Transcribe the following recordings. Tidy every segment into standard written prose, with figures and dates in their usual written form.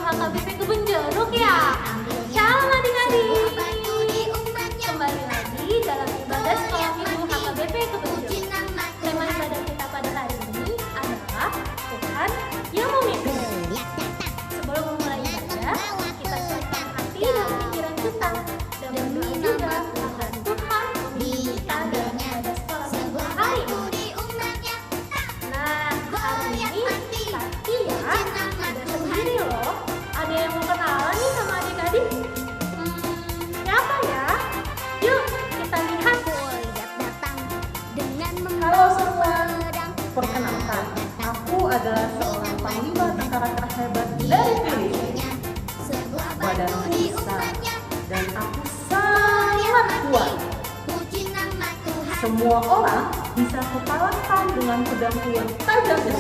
HKBP Kebun Jeruk ya. Shalom adik-adik. Kembali lagi dalam ibadah sekolah minggu HKBP Kebun Jeruk. Tema ibadah kita pada hari ini adalah Tuhan yang memimpin. Sebelum memulai ibadah, kita siapkan hati dan pikiran kita dan berdoa juga agar Tuhan memimpin kita dalam ibadah sekolah minggu hari ini. Nah, hari ini Satya ada sendiri loh. Ada yang mau kenalan nih sama adik-adik? Siapa ya? Yuk kita lihat. Halo semua, perkenalkan, aku adalah seorang panglima tentara terhebat dari Filipina. Badanku besar dan aku sangat kuat. Semua orang bisa kukalahkan dengan pedangku yang tajam dan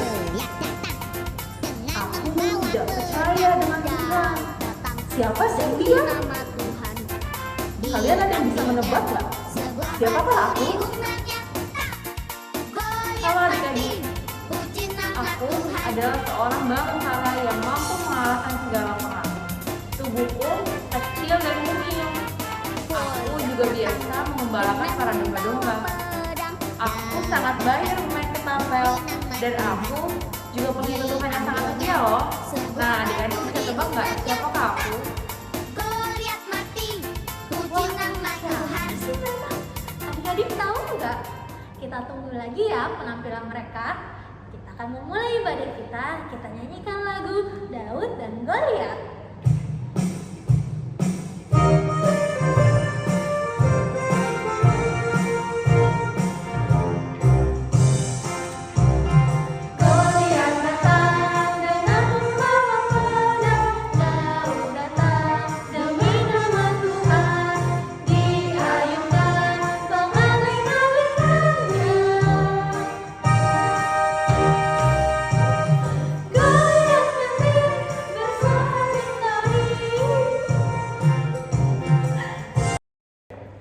aku tidak percaya dengan Tuhan. Siapa sih dia? Kalian ada yang bisa menebak nggak? Siapakah aku? Halo adik-adik, aku adalah seorang bangsawan yang mampu mengalahkan segala perang. Tubuhku kecil dan mungil. Aku juga biasa mengembalakan para domba-domba. Aku sangat banyak bermain ketapel dan aku juga punya Tuhan yang sangat setia loh. Nah, adik-adik bisa tebak nggak siapakah aku? Adik-adik tahu nggak? Kita tunggu lagi ya penampilan mereka. Kita akan memulai ibadah kita. Kita nyanyikan lagu Daud dan Goliat. Goliat datang dengan membawa pedang. Daud datang demi nama Tuhan. Diayunkan pengaling-alingkannya. Goliat kecil bersalin tadi.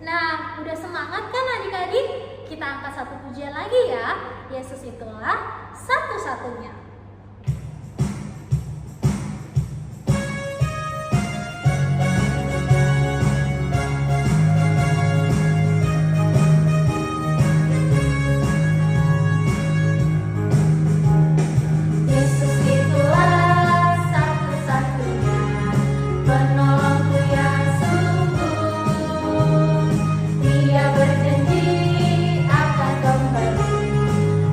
Nah, udah semangat kan adik-adik? Kita angkat satu pujian lagi ya. Yesus itulah satu-satunya. Yesus itulah satu-satunya penolongku yang sungguh. Dia berjanji akan kembali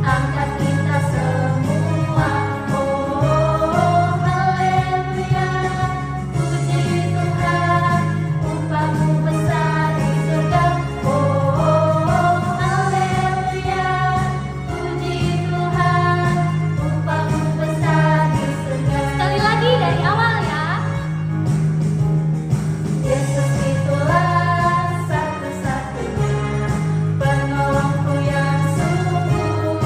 angkat kita semua. Oh haleluya, puji Tuhan, upahmu besar di surga. Oh haleluya, puji Tuhan, upahmu besar di surga. Sekali lagi dari awal ya. Yesus itulah satu-satunya penolongku yang sungguh.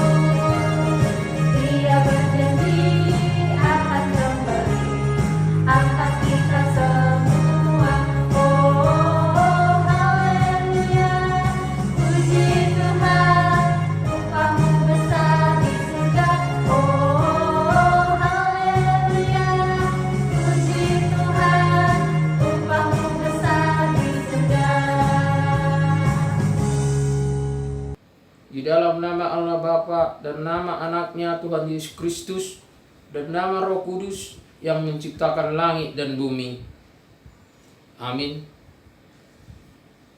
Dia berjanji akan kembali angkat kita semua. Oh haleluya, puji Tuhan, upahmu besar di surga. Oh haleluya, puji Tuhan, upahmu besar di surga. Di dalam nama Allah Bapa dan nama anaknya Tuhan Yesus Kristus dan nama Roh Kudus yang menciptakan langit dan bumi. Amin.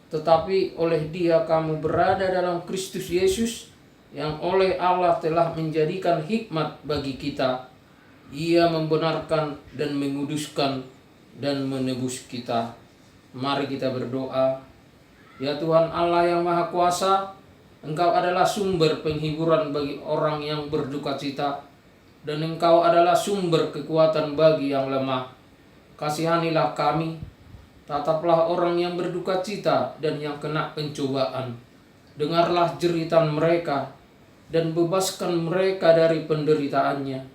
Tetapi oleh Dia kamu berada dalam Kristus Yesus, yang oleh Allah telah menjadikan hikmat bagi kita. Ia membenarkan dan menguduskan dan menebus kita. Mari kita berdoa. Ya Tuhan Allah yang Maha Kuasa, Engkau adalah sumber penghiburan bagi orang yang berduka cita, dan Engkau adalah sumber kekuatan bagi yang lemah. Kasihanilah kami, tataplah orang yang berduka cita dan yang kena pencobaan. Dengarlah jeritan mereka dan bebaskan mereka dari penderitaannya,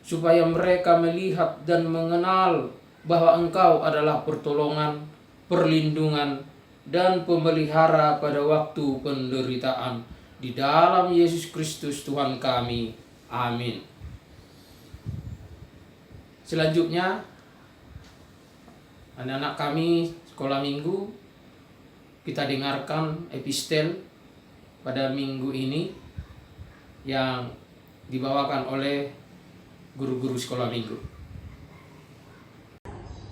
supaya mereka melihat dan mengenal bahwa Engkau adalah pertolongan, perlindungan, dan pemelihara pada waktu penderitaan. Di dalam Yesus Kristus Tuhan kami. Amin. Selanjutnya Anak-anak kami sekolah minggu, kita dengarkan epistel pada minggu ini yang dibawakan oleh guru-guru sekolah minggu.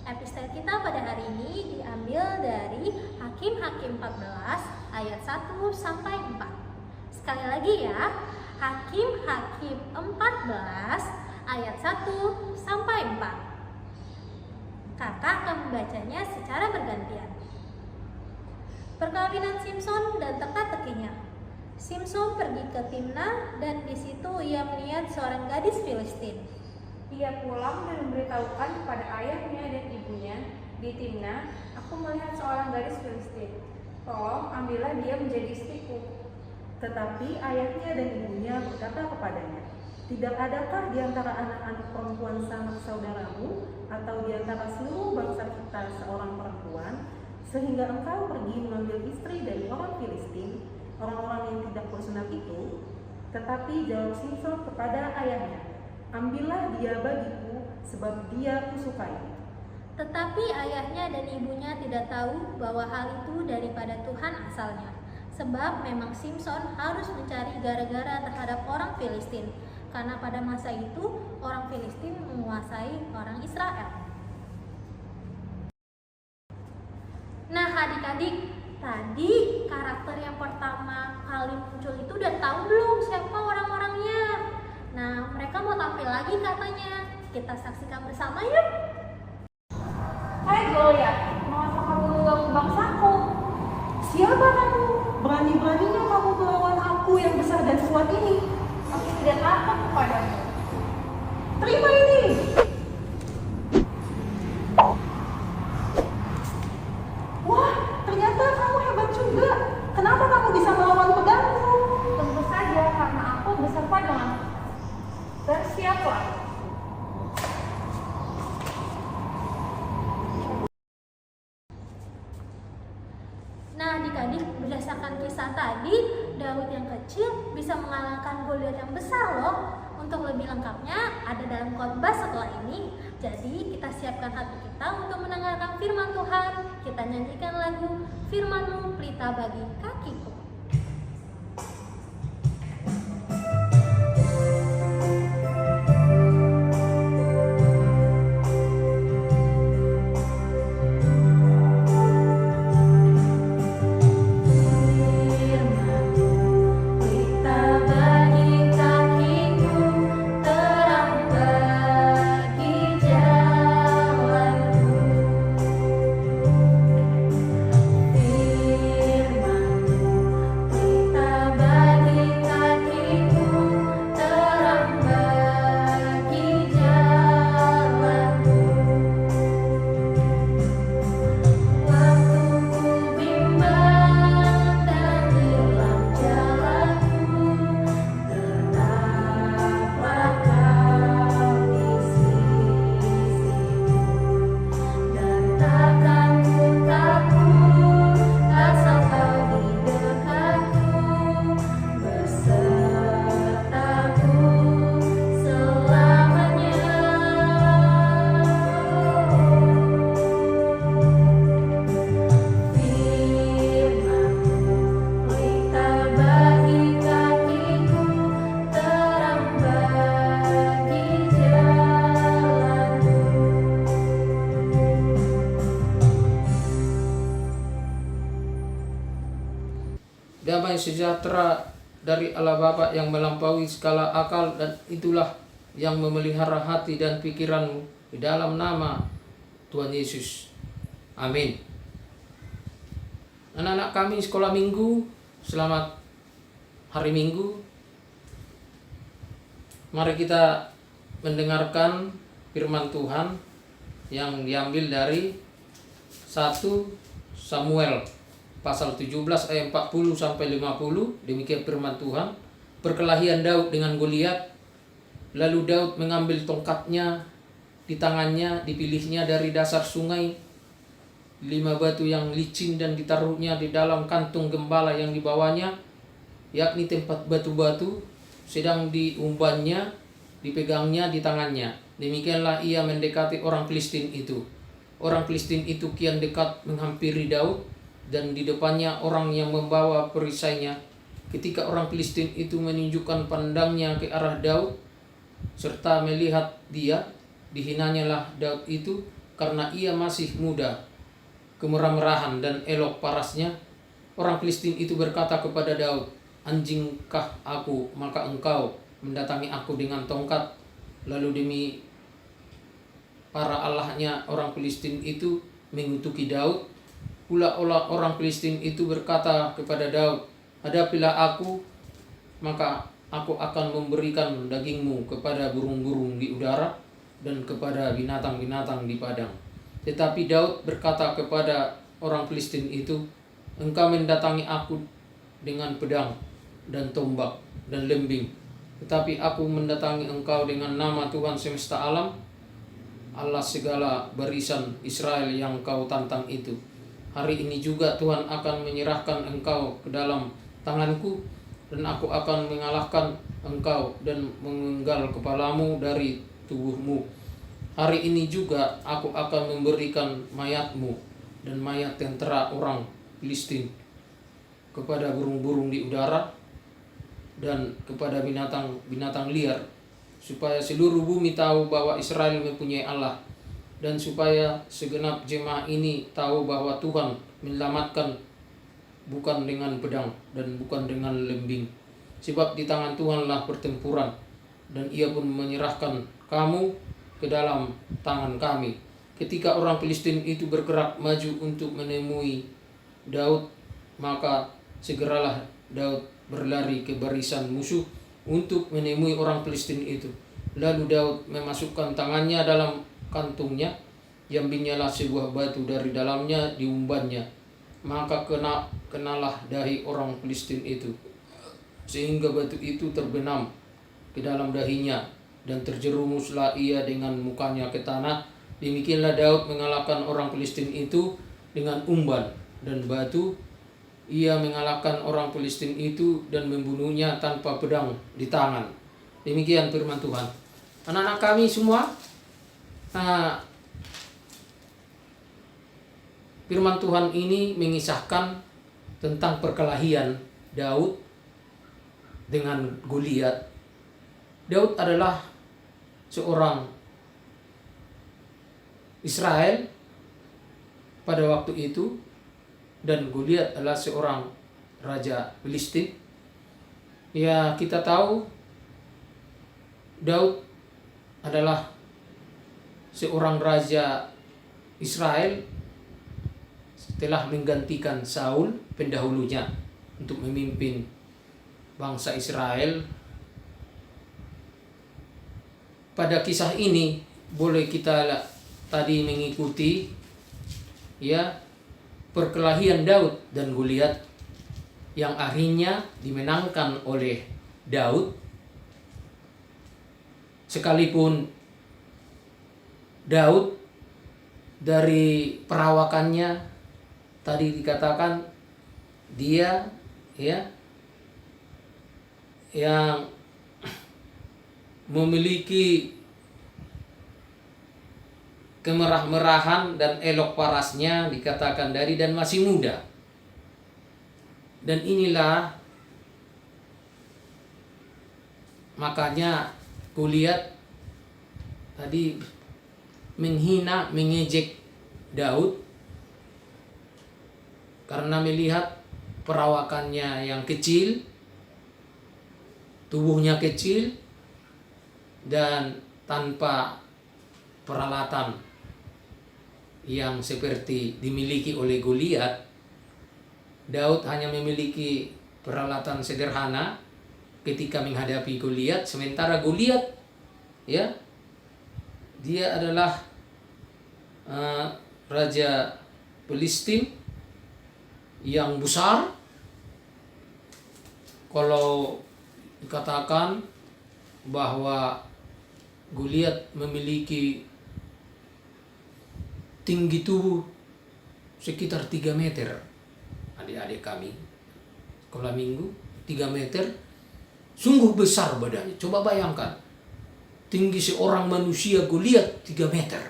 Epistel kita pada hari ini diambil dari Hakim-Hakim 14 ayat 1 sampai 4. Sekali lagi ya, Hakim-Hakim 14 ayat 1 sampai 4. Kakak akan membacanya secara bergantian. Perkawinan Simson dan teka-tekinya. Simson pergi ke Timna dan di situ ia melihat seorang gadis Filistin. Ia pulang dan memberitahukan kepada ayahnya dan ibunya, di Timna, aku melihat seorang gadis Filistin. Tolong ambillah dia menjadi istriku. Tetapi ayahnya dan ibunya berkata kepadanya, tidak adakah di antara anak-anak perempuan sanak saudaramu atau di antara seluruh bangsa kita seorang perempuan, sehingga engkau pergi mengambil istri dari orang Filistin, orang-orang yang tidak bersunat itu? Tetapi jawab Simson kepada ayahnya, ambillah dia bagiku, sebab dia kusukai. Tetapi ayahnya dan ibunya tidak tahu bahwa hal itu daripada Tuhan asalnya. Sebab memang Simson harus mencari gara-gara terhadap orang Filistin, karena pada masa itu orang Filistin menguasai orang Israel. Nah adik-adik, tadi karakter yang pertama kali muncul itu udah tahu belum siapa orang-orangnya? Nah mereka mau tampil lagi katanya. Kita saksikan bersama yuk. Hai Goliat, mengapa kamu mengganggu bangsaku? Siapa kamu? Berani-beraninya kamu melawan aku yang besar dan kuat ini. Aku tidak takut kepadamu. Terima ini. Wah, ternyata kamu hebat juga. Kenapa kamu bisa melawan pedangku? Tentu saja karena aku beserta dengan bersiaplah. Nah adik-adik, berdasarkan kisah tadi, Daud yang kecil bisa mengalahkan Goliat yang besar loh. Untuk lebih lengkapnya ada dalam khotbah setelah ini. Jadi kita siapkan hati kita untuk mendengarkan firman Tuhan. Kita nyanyikan lagu Firman-Mu Pelita Bagi Kakiku. Damai sejahtera dari Allah Bapa yang melampaui segala akal, dan itulah yang memelihara hati dan pikiranmu di dalam nama Tuhan Yesus. Amin. Anak-anak kami sekolah minggu, selamat hari Minggu. Mari kita mendengarkan firman Tuhan yang diambil dari 1 Samuel pasal 17 ayat 40 sampai 50. Demikian firman Tuhan. Perkelahian Daud dengan Goliat. Lalu Daud mengambil tongkatnya di tangannya, dipilihnya dari dasar sungai 5 batu yang licin dan ditaruhnya di dalam kantung gembala yang dibawanya, yakni tempat batu-batu, sedang diumbannya, dipegangnya di tangannya. Demikianlah ia mendekati orang Filistin itu. orang Filistin itu kian dekat menghampiri Daud, dan di depannya orang yang membawa perisainya. Ketika orang Filistin itu menunjukkan pandangnya ke arah Daud serta melihat dia, dihinanyalah Daud itu karena ia masih muda, kemerah-merahan dan elok parasnya. Orang Filistin itu berkata kepada Daud, "Anjingkah aku, maka engkau mendatangi aku dengan tongkat?" Lalu demi para allahnya orang Filistin itu mengutuki Daud. Pula orang Filistin itu berkata kepada Daud, "Hadapilah aku, maka aku akan memberikan dagingmu kepada burung-burung di udara dan kepada binatang-binatang di padang." Tetapi Daud berkata kepada orang Filistin itu, "Engkau mendatangi aku dengan pedang dan tombak dan lembing, tetapi aku mendatangi engkau dengan nama Tuhan semesta alam, Allah segala barisan Israel yang kau tantang itu. Hari ini juga Tuhan akan menyerahkan engkau ke dalam tanganku, dan aku akan mengalahkan engkau dan memenggal kepalamu dari tubuhmu. Hari ini juga aku akan memberikan mayatmu dan mayat tentara orang Filistin kepada burung-burung di udara dan kepada binatang-binatang liar, supaya seluruh bumi tahu bahwa Israel mempunyai Allah, dan supaya segenap jemaah ini tahu bahwa Tuhan menyelamatkan bukan dengan pedang dan bukan dengan lembing. Sebab di tangan Tuhanlah pertempuran, dan ia pun menyerahkan kamu ke dalam tangan kami." Ketika orang Filistin itu bergerak maju untuk menemui Daud, maka segeralah Daud berlari ke barisan musuh untuk menemui orang Filistin itu. Lalu Daud memasukkan tangannya dalam kantungnya, diambilnyalah sebuah batu dari dalamnya, diumbannya, maka kenalah dahi orang Filistin itu, sehingga batu itu terbenam ke dalam dahinya, dan terjerumuslah ia dengan mukanya ke tanah. Demikianlah Daud mengalahkan orang Filistin itu dengan umban dan batu. Ia mengalahkan orang Filistin itu dan membunuhnya tanpa pedang di tangan. Demikian firman Tuhan. Anak-anak kami semua, firman Tuhan ini mengisahkan tentang perkelahian Daud dengan Goliat. Daud adalah seorang Israel pada waktu itu, dan Goliat adalah seorang raja Filistin. Ya, kita tahu Daud adalah seorang raja Israel setelah menggantikan Saul pendahulunya untuk memimpin bangsa Israel. Pada kisah ini boleh kita tadi mengikuti ya perkelahian Daud dan Goliat yang akhirnya dimenangkan oleh Daud. Sekalipun Daud dari perawakannya tadi dikatakan dia ya yang memiliki kemerah-merahan dan elok parasnya, dikatakan dari dan masih muda. Dan inilah makanya Goliat tadi menghina, mengejek Daud karena melihat perawakannya yang kecil, tubuhnya kecil, dan tanpa peralatan yang seperti dimiliki oleh Goliat. Daud hanya memiliki peralatan sederhana ketika menghadapi Goliat, sementara Goliat ya dia adalah raja Filistin yang besar. Kalau dikatakan bahwa Goliat memiliki tinggi tubuh sekitar 3 meter. Adik-adik kami sekolah minggu 3 meter, sungguh besar badannya. Coba bayangkan, tinggi seorang manusia Goliat 3 meter.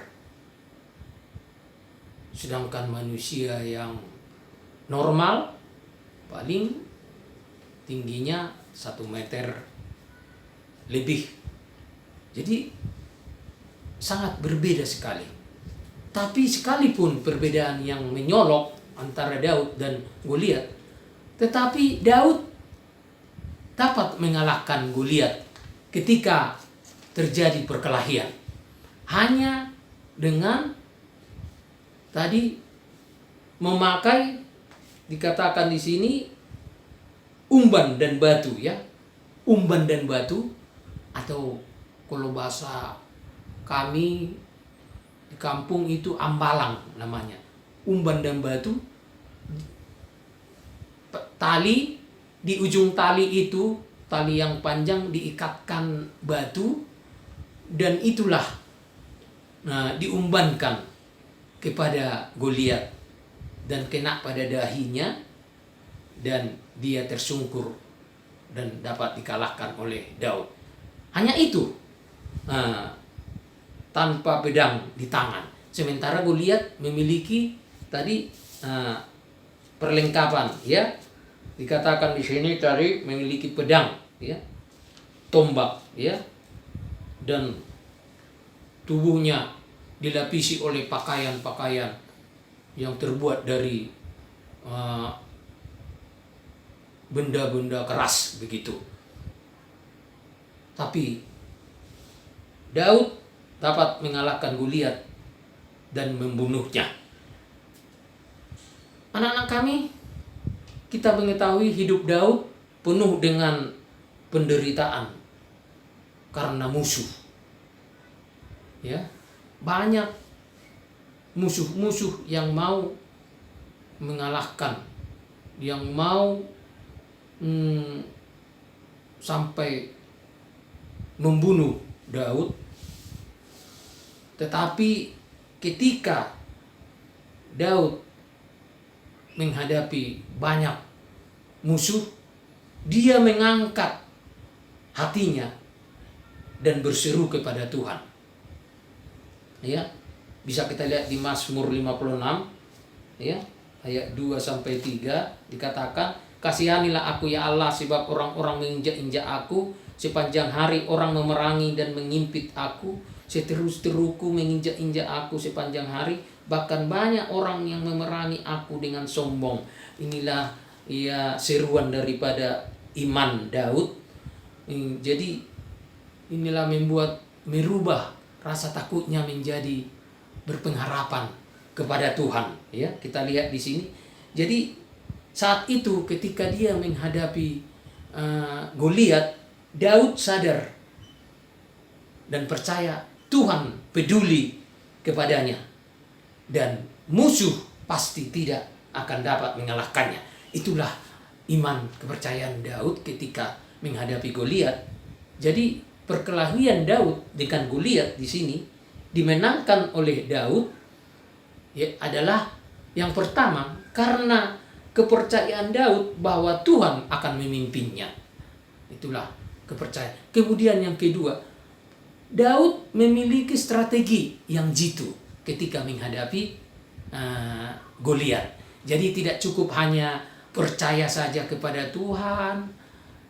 sedangkan manusia yang normal paling tingginya 1 meter lebih. Jadi sangat berbeda sekali. Tapi sekalipun perbedaan yang menyolok antara Daud dan Goliat, tetapi Daud dapat mengalahkan Goliat ketika terjadi perkelahian. Hanya dengan tadi memakai, dikatakan di sini, umban dan batu ya. Umban dan batu, atau kalau bahasa kami di kampung itu ambalang namanya. Umban dan batu, tali, di ujung tali itu, tali yang panjang diikatkan batu, dan itulah diumbankan kepada Goliat dan kena pada dahinya, dan dia tersungkur dan dapat dikalahkan oleh Daud. Hanya itu, tanpa pedang di tangan. Sementara Goliat memiliki tadi perlengkapan ya. Dikatakan di sini tadi memiliki pedang ya, tombak ya, dan tubuhnya dilapisi oleh pakaian-pakaian yang terbuat dari benda-benda keras begitu. Tapi Daud dapat mengalahkan Goliat dan membunuhnya. Anak-anak kami, kita mengetahui hidup Daud penuh dengan penderitaan karena musuh. Ya, banyak musuh-musuh yang mau mengalahkan, yang mau sampai membunuh Daud. Tetapi ketika Daud menghadapi banyak musuh, dia mengangkat hatinya dan berseru kepada Tuhan. Ya, bisa kita lihat di Mazmur 56 ya, ayat 2 sampai 3 dikatakan, "Kasihanilah aku ya Allah, sebab orang-orang menginjak-injak aku, sepanjang hari orang memerangi dan mengimpit aku, seterus-teruku menginjak-injak aku sepanjang hari, bahkan banyak orang yang memerangi aku dengan sombong." Inilah ya seruan daripada iman Daud. Jadi inilah merubah rasa takutnya menjadi berpengharapan kepada Tuhan ya. Kita lihat di sini. Jadi saat itu ketika dia menghadapi Goliat, Daud sadar dan percaya Tuhan peduli kepadanya, dan musuh pasti tidak akan dapat mengalahkannya. Itulah iman kepercayaan Daud ketika menghadapi Goliat. Jadi perkelahian Daud dengan Goliat di sini dimenangkan oleh Daud ya, adalah yang pertama karena kepercayaan Daud bahwa Tuhan akan memimpinnya. Itulah kepercayaan. Kemudian yang kedua, Daud memiliki strategi yang jitu ketika menghadapi Goliat. Jadi tidak cukup hanya percaya saja kepada Tuhan,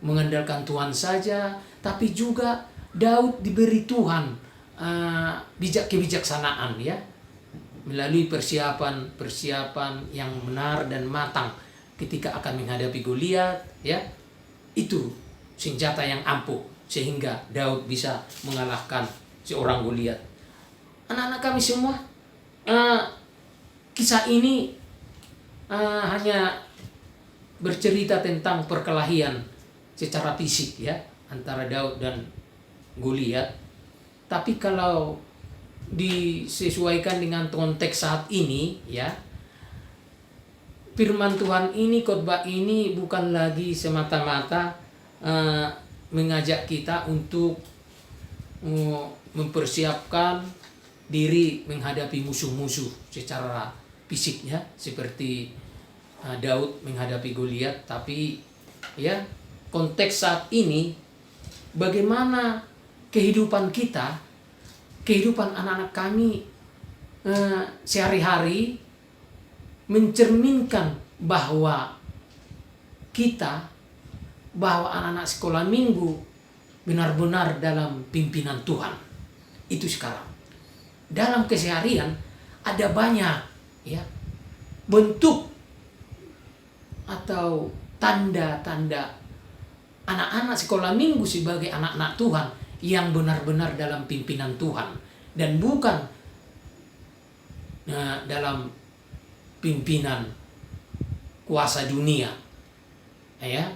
mengandalkan Tuhan saja, tapi juga Daud diberi Tuhan kebijaksanaan ya, melalui persiapan yang benar dan matang ketika akan menghadapi Goliat ya. Itu senjata yang ampuh sehingga Daud bisa mengalahkan seorang Goliat. Anak-anak kami semua, kisah ini hanya bercerita tentang perkelahian secara fisik ya antara Daud dan Goliat. Tapi kalau disesuaikan dengan konteks saat ini ya, firman Tuhan ini, khotbah ini bukan lagi semata-mata mengajak kita untuk mempersiapkan diri menghadapi musuh-musuh secara fisiknya seperti Daud menghadapi Goliat, tapi ya konteks saat ini bagaimana kehidupan kita, kehidupan anak-anak kami sehari-hari mencerminkan bahwa anak-anak sekolah minggu benar-benar dalam pimpinan Tuhan. Itu sekarang. Dalam keseharian ada banyak ya bentuk atau tanda-tanda anak-anak sekolah minggu sebagai anak-anak Tuhan yang benar-benar dalam pimpinan Tuhan dan bukan dalam pimpinan kuasa dunia ya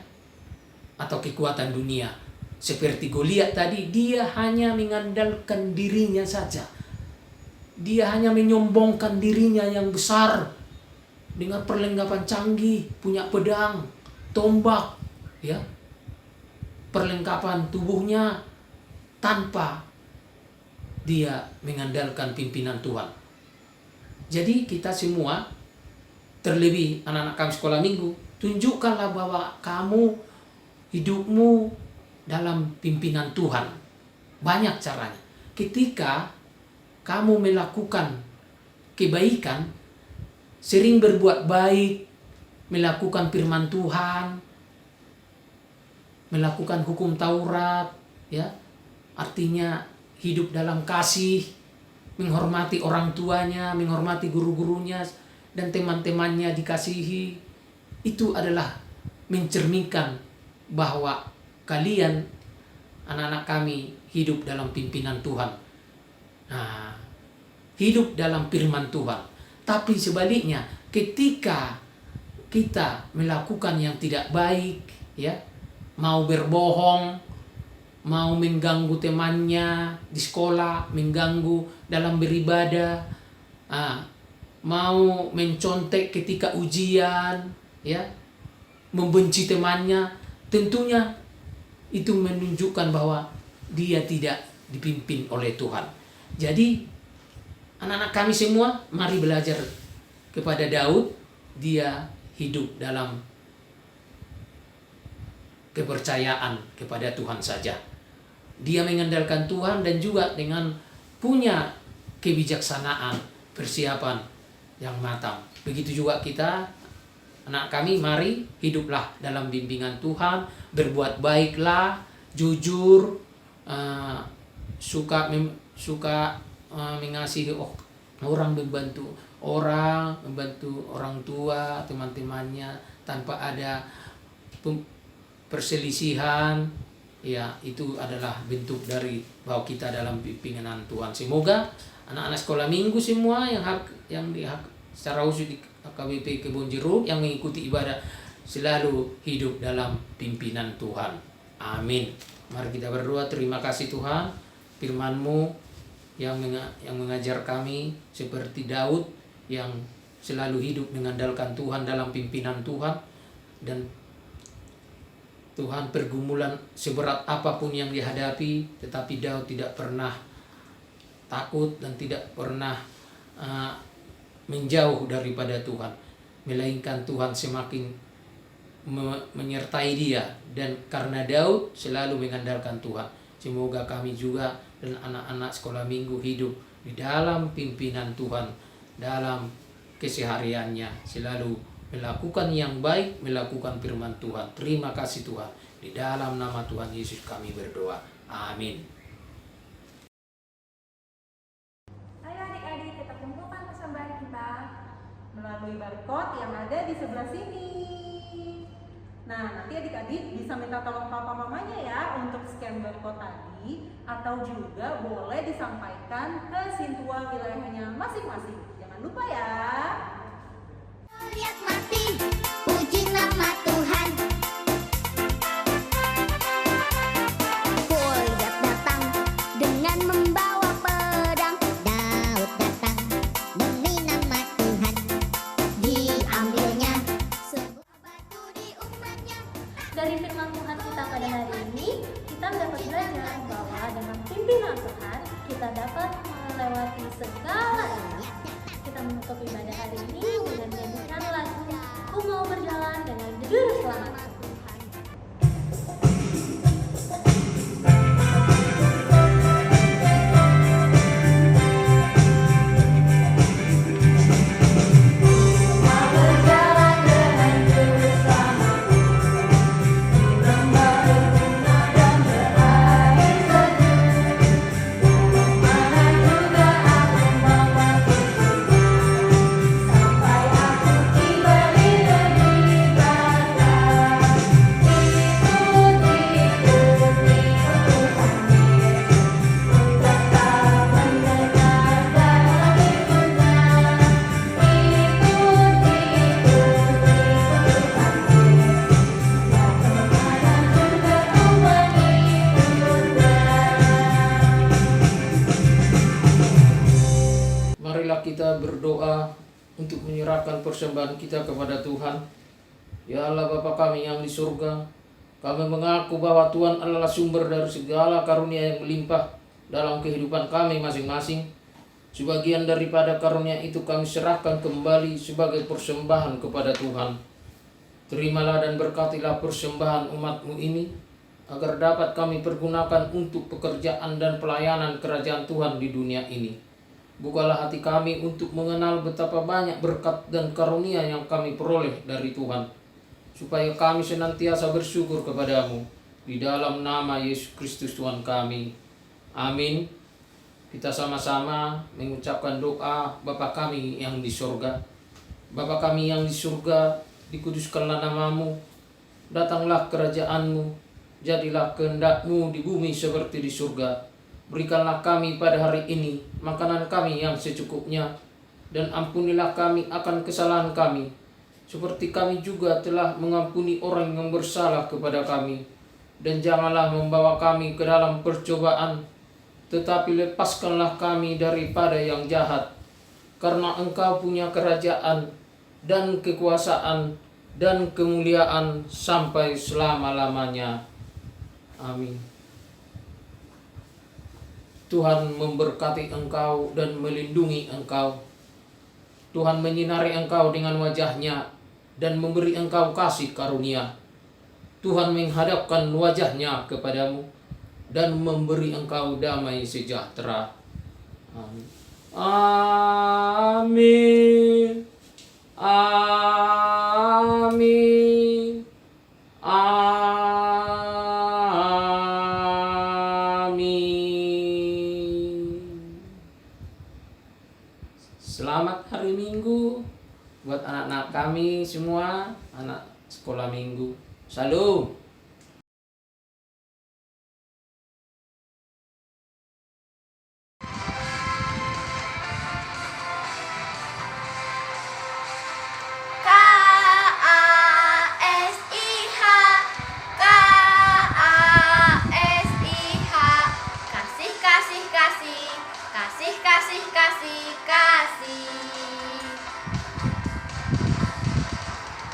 atau kekuatan dunia. Seperti Goliat tadi, dia hanya mengandalkan dirinya saja. Dia hanya menyombongkan dirinya yang besar dengan perlengkapan canggih, punya pedang, tombak, ya, perlengkapan tubuhnya, tanpa dia mengandalkan pimpinan Tuhan. Jadi kita semua, terlebih anak-anak kami sekolah minggu, tunjukkanlah bahwa kamu, hidupmu dalam pimpinan Tuhan. Banyak caranya. Ketika kamu melakukan kebaikan, sering berbuat baik, melakukan firman Tuhan, melakukan hukum Taurat, ya, artinya hidup dalam kasih, menghormati orang tuanya, menghormati guru-gurunya, dan teman-temannya dikasihi. Itu adalah mencerminkan bahwa kalian, anak-anak kami, hidup dalam pimpinan Tuhan. Nah, hidup dalam firman Tuhan. Tapi sebaliknya, ketika kita melakukan yang tidak baik, ya, mau berbohong, mau mengganggu temannya di sekolah, mengganggu dalam beribadah, mau mencontek ketika ujian, ya, membenci temannya, tentunya itu menunjukkan bahwa dia tidak dipimpin oleh Tuhan. Jadi anak-anak kami semua, mari belajar kepada Daud. Dia hidup dalam kepercayaan kepada Tuhan saja. Dia mengandalkan Tuhan dan juga dengan punya kebijaksanaan, persiapan yang matang. Begitu juga kita, anak kami, mari hiduplah dalam bimbingan Tuhan, berbuat baiklah, jujur, suka mengasihi orang, membantu orang tua, teman-temannya, tanpa ada perselisihan. Ya, itu adalah bentuk dari bahwa kita dalam pimpinan Tuhan. Semoga anak-anak sekolah minggu semua yang secara khusus di KBP Kebon Jeruk yang mengikuti ibadah selalu hidup dalam pimpinan Tuhan. Amin. Mari kita berdoa. Terima kasih Tuhan, firman-Mu yang mengajar kami seperti Daud yang selalu hidup mengandalkan Tuhan dalam pimpinan Tuhan. Dan Tuhan, pergumulan seberat apapun yang dihadapi, tetapi Daud tidak pernah takut dan tidak pernah menjauh daripada Tuhan, melainkan Tuhan semakin menyertai dia, dan karena Daud selalu mengandalkan Tuhan. Semoga kami juga dan anak-anak sekolah minggu hidup di dalam pimpinan Tuhan, dalam kesehariannya selalu melakukan yang baik, melakukan firman Tuhan. Terima kasih Tuhan. Di dalam nama Tuhan Yesus kami berdoa. Amin. Ayo adik-adik, kita kumpulkan persembahan kita melalui barcode yang ada di sebelah sini. Nah, nanti adik-adik bisa minta tolong papa mamanya ya untuk scan barcode tadi, atau juga boleh disampaikan ke Sintua wilayahnya masing-masing. Jangan lupa ya. Lihat mati, puji nama Tuhan. Goliat datang dengan membawa pedang. Daud datang demi nama Tuhan. Diambilnya sebuah batu di umatnya. Dari firman Tuhan kita pada hari ini, kita dapat belajar bahwa dengan pimpinan Tuhan, kita dapat melewati segala ini. Kita menutup ibadah hari ini dengan menyanyikan lagu "Ku Mau Berjalan" dengan judul "Selamat Tuhan". Mau untuk menyerahkan persembahan kita kepada Tuhan. Ya Allah Bapa kami yang di surga, kami mengaku bahwa Tuhan adalah sumber dari segala karunia yang melimpah dalam kehidupan kami masing-masing. Sebagian daripada karunia itu kami serahkan kembali sebagai persembahan kepada Tuhan. Terimalah dan berkatilah persembahan umat-Mu ini, agar dapat kami pergunakan untuk pekerjaan dan pelayanan kerajaan Tuhan di dunia ini. Bukalah hati kami untuk mengenal betapa banyak berkat dan karunia yang kami peroleh dari Tuhan, supaya kami senantiasa bersyukur kepadamu. Di dalam nama Yesus Kristus Tuhan kami. Amin. Kita sama-sama mengucapkan doa Bapa kami yang di surga. Bapa kami yang di surga, dikuduskanlah namamu, datanglah kerajaan-Mu, jadilah kehendak-Mu di bumi seperti di surga. Berikanlah kami pada hari ini makanan kami yang secukupnya, dan ampunilah kami akan kesalahan kami, seperti kami juga telah mengampuni orang yang bersalah kepada kami. Dan janganlah membawa kami ke dalam percobaan, tetapi lepaskanlah kami daripada yang jahat. Karena Engkau punya kerajaan dan kekuasaan dan kemuliaan sampai selama-lamanya. Amin. Tuhan memberkati engkau dan melindungi engkau. Tuhan menyinari engkau dengan wajah-Nya dan memberi engkau kasih karunia. Tuhan menghadapkan wajah-Nya kepadamu dan memberi engkau damai sejahtera. Amin. Amin. Amin. Selamat hari Minggu buat anak-anak kami semua, anak sekolah minggu. Salam.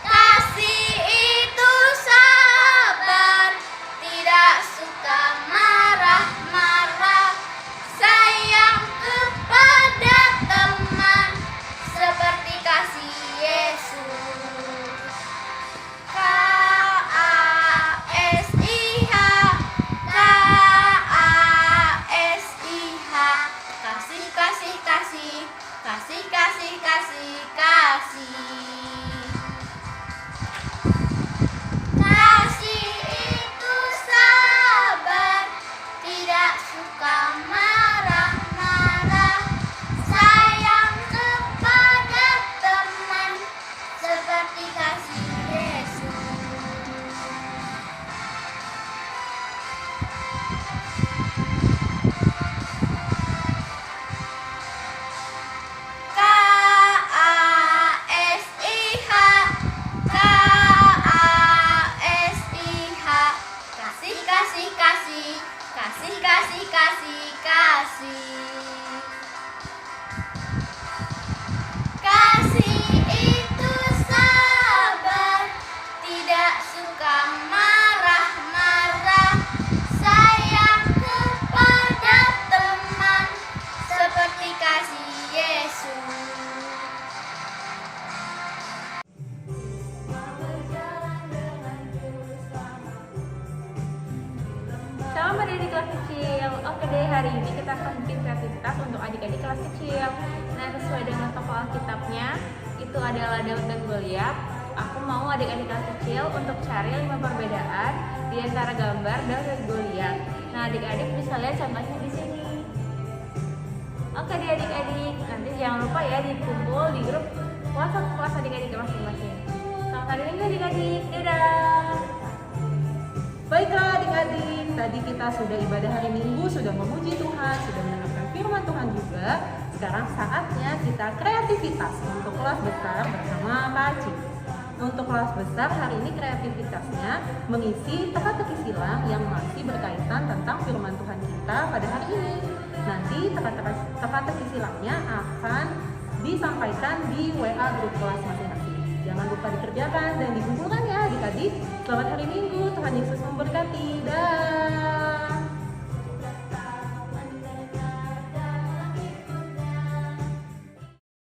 Kasih itu sabar, tidak suka marah-marah, sayang kepada teman, seperti kasih Yesus. KASIH, KASIH, kasih, kasih, kasih, kasih, kasih, kasih, kasih. Kasih itu sabar, tidak suka marah-marah, sayang kepada teman, seperti kasih Yesus. KASIH, KASIH, kasih, kasih, kasih, kasih, kasih, kasih, kasih. Kasih itu sabar, tidak suka marah-marah, sayang kepada teman, seperti kasih Yesus. Selamat adik kelas kecil. Oke deh, hari ini kita akan bikin kreativitas untuk adik-adik kelas kecil. Nah, sesuai dengan tokoh Alkitabnya, itu adalah Daud dan Goliat. Aku mau adik-adik kelas kecil untuk cari 5 perbedaan di antara gambar Daud dan Goliat. Nah, adik-adik bisa lihat contohnya di sini. Oke deh adik-adik, nanti jangan lupa ya dikumpul di grup WhatsApp kelas adik-adik masing-masing. Selamat hari Minggu adik-adik. Dadah. Baiklah adik-adik, tadi kita sudah ibadah hari Minggu, sudah memuji Tuhan, sudah mendengarkan firman Tuhan juga. Sekarang saatnya kita kreativitas untuk kelas besar bersama Kak Aci. Untuk kelas besar hari ini kreativitasnya mengisi teka-teki silang yang masih berkaitan tentang firman Tuhan kita pada hari ini. Nanti teka-teki silangnya akan disampaikan di WA grup kelas masing-masing. Jangan lupa dikerjakan dan dikumpulkan ya adik-adik. Selamat hari Minggu, Tuhan Yesus memberkati. Dah.